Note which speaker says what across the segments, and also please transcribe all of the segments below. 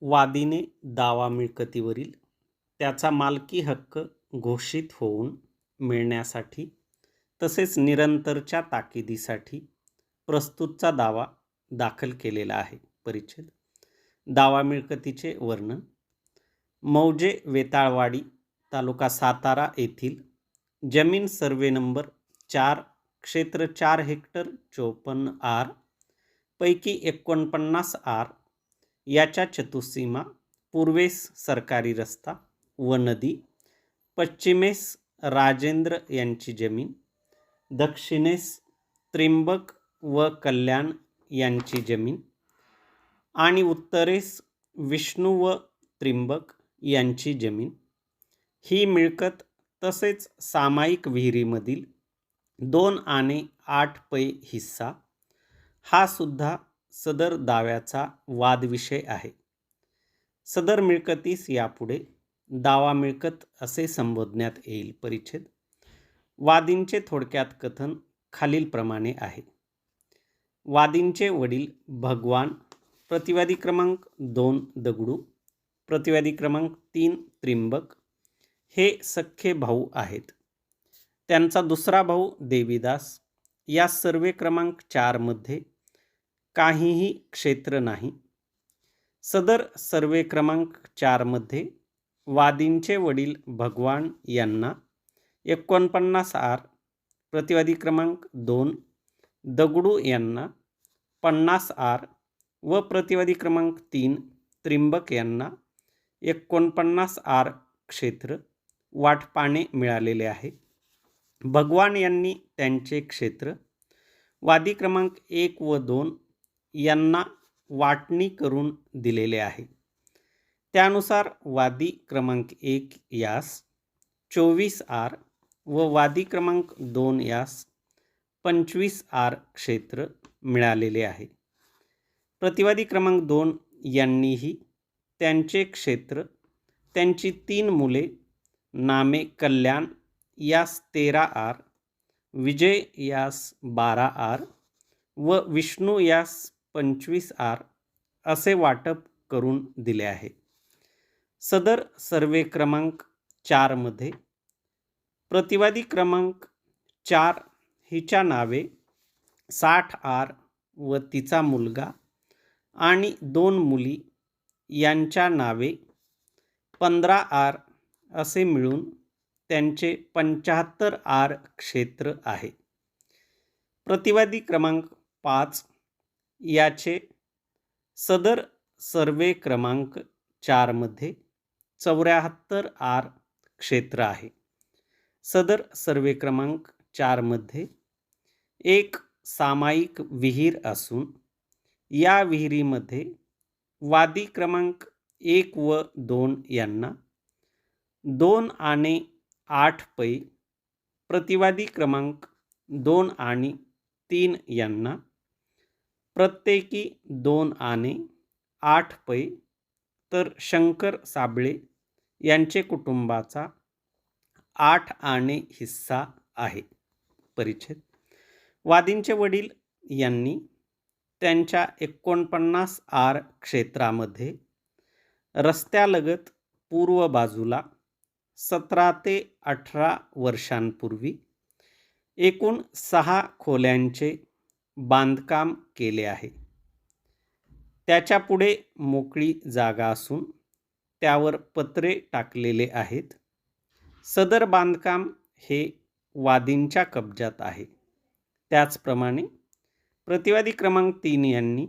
Speaker 1: वादीने दावा मिळकतीवरील त्याचा मालकी हक्क घोषित होऊन मिळण्यासाठी तसेच निरंतरच्या ताकीदीसाठी प्रस्तुतचा दावा दाखल केलेला आहे. परिच्छेद दावा मिळकतीचे वर्णन. मौजे वेताळवाडी तालुका सातारा येथील जमीन सर्वे नंबर 4 क्षेत्र 4 हेक्टर 54 आर पैकी 49 आर याच्या चतुःसीमा पूर्वेस सरकारी रस्ता व नदी, पश्चिमेस राजेंद्र यांची जमीन, दक्षिणेस त्रिंबक व कल्याण यांची जमीन आणि उत्तरेस विष्णू व त्रिंबक यांची जमीन ही मिळकत तसेच सामायिक विहिरीमधील 2 आणि 8 पै हिस्सा हा सुद्धा सदर दाव्याचा वादविषय आहे. सदर मिळकतीस यापुढे दावा मिळकत असे संबोधण्यात येईल. परिच्छेद वादींचे थोडक्यात कथन खालीलप्रमाणे आहे. वादींचे वडील भगवान, प्रतिवादी क्रमांक 2 दगडू, प्रतिवादी क्रमांक 3 त्रिंबक हे सख्खे भाऊ आहेत. त्यांचा दुसरा भाऊ देवीदास या सर्वे क्रमांक 4 मध्ये काहीही क्षेत्र नाही. सदर सर्वे क्रमांक 4 मध्ये वादींचे वडील भगवान यांना 49 आर, प्रतिवादी क्रमांक 2 दगडू यांना 50 आर व प्रतिवादी क्रमांक 3 त्रिंबक यांना 49 आर क्षेत्र वाटपाने मिळालेले आहे. भगवान यांनी त्यांचे क्षेत्र वादी क्रमांक 1 व 2 यांना वाटणी करून दिलेले आहे. त्यानुसार वादी क्रमांक 1 यास 24 आर व वादी क्रमांक 2 यास 25 आर क्षेत्र मिळालेले आहे. प्रतिवादी क्रमांक 2 यांनीही त्यांचे क्षेत्र त्यांची 3 मुले नामे कल्याण यास 13 आर, विजय यास 12 आर व विष्णू यास 25 आर असे वाटप करून दिले आहे. सदर सर्वे क्रमांक 4 मध्ये प्रतिवादी क्रमांक 4 हिच्या नावे 60 आर व तिचा मुलगा आणि 2 मुली यांच्या नावे 15 आर असे मिळून त्यांचे 75 आर क्षेत्र आहे. प्रतिवादी क्रमांक 5 याचे सदर सर्वे क्रमांक 4 मध्ये 74 आर क्षेत्र आहे. सदर सर्वे क्रमांक 4 मध्ये एक सामायिक विहीर असून या विहिरीमध्ये वादी क्रमांक 1 व 2 यांना 2 आणि 8 पै, प्रतिवादी क्रमांक 2 आणि 3 यांना प्रत्येकी 2 आणि 8 पै तर शंकर साबळे यांचे कुटुंबाचा 8 आणि हिस्सा आहे. परिच्छेद वादींचे वडील यांनी त्यांच्या 49 आर क्षेत्रामध्ये रस्त्यालगत पूर्व बाजूला 17 ते 18 वर्षांपूर्वी एकूण 6 खोल्यांचे बांधकाम केले आहे. त्याच्या पुढे मोकळी जागा असून त्यावर पत्रे टाकलेले आहेत. सदर बांधकाम हे वादींच्या कब्जात आहे. त्याचप्रमाणे प्रतिवादी क्रमांक 3 यांनी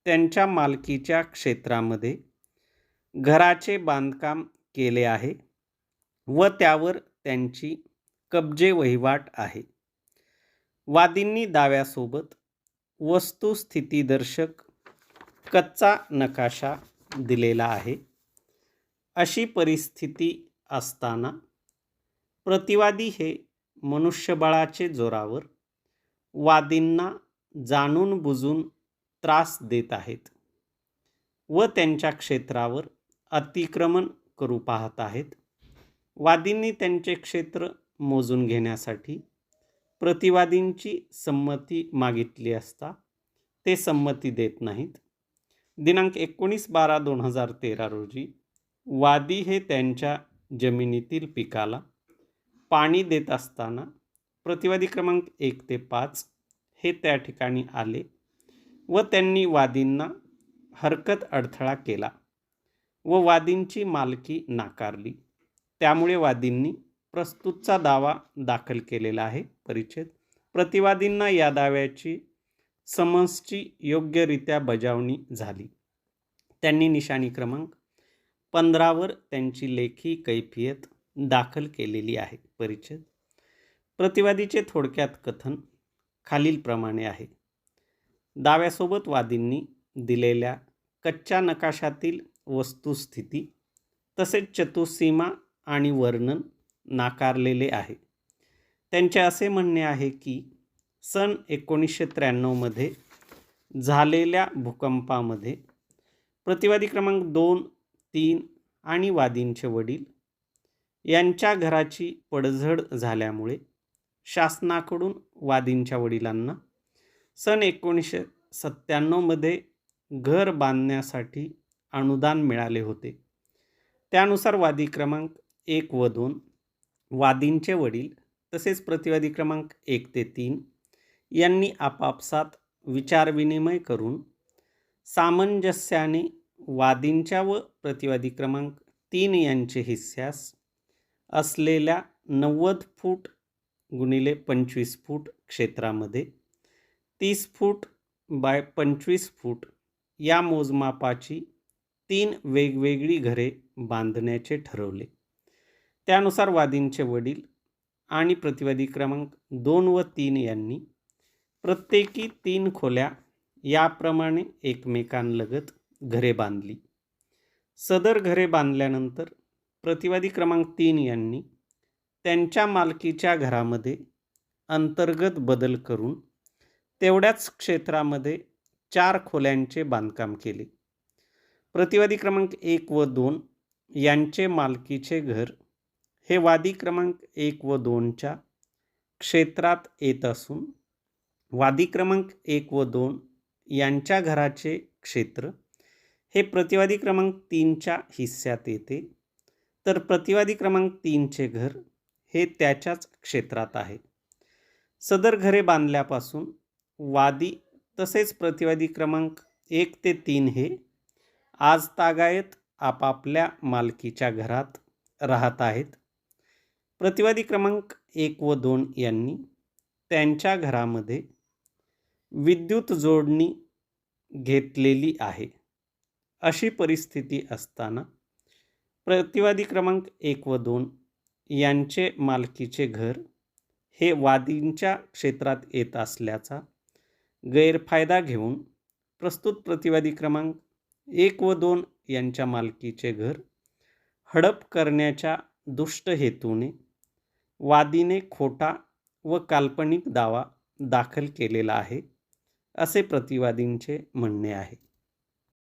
Speaker 1: त्यांच्या मालकीच्या क्षेत्रामध्ये घराचे बांधकाम केले आहे व त्यावर त्यांची कब्जे वहिवाट आहे. वादींनी दाव्यासोबत वस्तुस्थितीदर्शक कच्चा नकाशा दिलेला आहे. अशी परिस्थिती असताना प्रतिवादी हे मनुष्यबळाचे जोरावर वादींना जाणून बुजून त्रास देत आहेत व त्यांच्या क्षेत्रावर अतिक्रमण करू पाहत आहेत. वादींनी त्यांचे क्षेत्र मोजून घेण्यासाठी प्रतिवादींची संमती मागितली असता ते संमती देत नाहीत. दिनांक 19/12/2013 रोजी वादी हे त्यांच्या जमिनीतील पिकाला पाणी देत असताना प्रतिवादी क्रमांक 1 ते 5 हे त्या ठिकाणी आले व त्यांनी वादींना हरकत अडथळा केला व वादींची मालकी नाकारली. त्यामुळे वादींनी प्रस्तुतचा दावा दाखल केलेला आहे. परिच्छेद प्रतिवादींना या दाव्याची समन्सची योग्यरित्या बजावणी झाली. त्यांनी निशाणी क्रमांक 15 वर त्यांची लेखी कैफियत दाखल केलेली आहे. परिच्छेद प्रतिवादीचे थोडक्यात कथन खालीलप्रमाणे आहे. दाव्यासोबत वादींनी दिलेल्या कच्च्या नकाशातील वस्तुस्थिती तसेच चतुःसीमा आणि वर्णन नाकारलेले आहे. त्यांचे असे म्हणणे आहे की सन 1993 मध्ये झालेल्या भूकंपामध्ये प्रतिवादी क्रमांक 2, 3 आणि वादींचे वडील यांच्या घराची पडझड झाल्यामुळे शासनाकडून वादींच्या वडिलांना सन 1997 मध्ये घर बांधण्यासाठी अनुदान मिळाले होते. त्यानुसार वादी क्रमांक 1 व 2 वादींचे वडील तसेच प्रतिवादी क्रमांक 1 ते 3 यांनी आपापसात विचारविनिमय करून सामंजस्याने वादींच्या व प्रतिवादी क्रमांक 3 यांचे हिस्सास असलेल्या 90 फूट गुणिले 25 फूट क्षेत्रामध्ये 30 फूट बाय 25 फूट या मोजमापाची 3 वेगवेगळी घरे बांधण्याचे ठरवले. त्यानुसार वादींचे वडील आणि प्रतिवादी क्रमांक 2 व 3 यांनी प्रत्येकी 3 खोल्या याप्रमाणे एकमेकांलगत घरे बांधली. सदर घरे बांधल्यानंतर प्रतिवादी क्रमांक 3 यांनी त्यांच्या मालकीच्या घरामध्ये अंतर्गत बदल करून तेवढ्याच क्षेत्रामध्ये 4 खोल्यांचे बांधकाम केले. प्रतिवादी क्रमांक 1 व 2 यांचे मालकीचे घर हे वादी क्रमांक 1 व 2च्या क्षेत्रात येत असून वादी क्रमांक 1 व 2 यांच्या घराचे क्षेत्र हे प्रतिवादी क्रमांक 3च्या हिस्स्यात येते, तर प्रतिवादी क्रमांक 3चे घर हे त्याच्याच क्षेत्रात आहे. सदर घरे बांधल्यापासून वादी तसेच प्रतिवादी क्रमांक 1 ते 3 हे आजतागायत आपापल्या मालकीच्या घरात राहत आहेत. प्रतिवादी क्रमांक 1 व 2 यांनी त्यांच्या घरामध्ये विद्युत जोडणी घेतलेली आहे. अशी परिस्थिती असताना प्रतिवादी क्रमांक 1 व 2 यांचे मालकीचे घर हे वादींच्या क्षेत्रात येत असल्याचा गैरफायदा घेऊन प्रस्तुत प्रतिवादी क्रमांक 1 व 2 यांच्या मालकीचे घर हडप करण्याच्या दुष्ट हेतूने वादीने खोटा व काल्पनिक दावा दाखल केलेला आहे, असे प्रतिवादींचे म्हणणे आहे.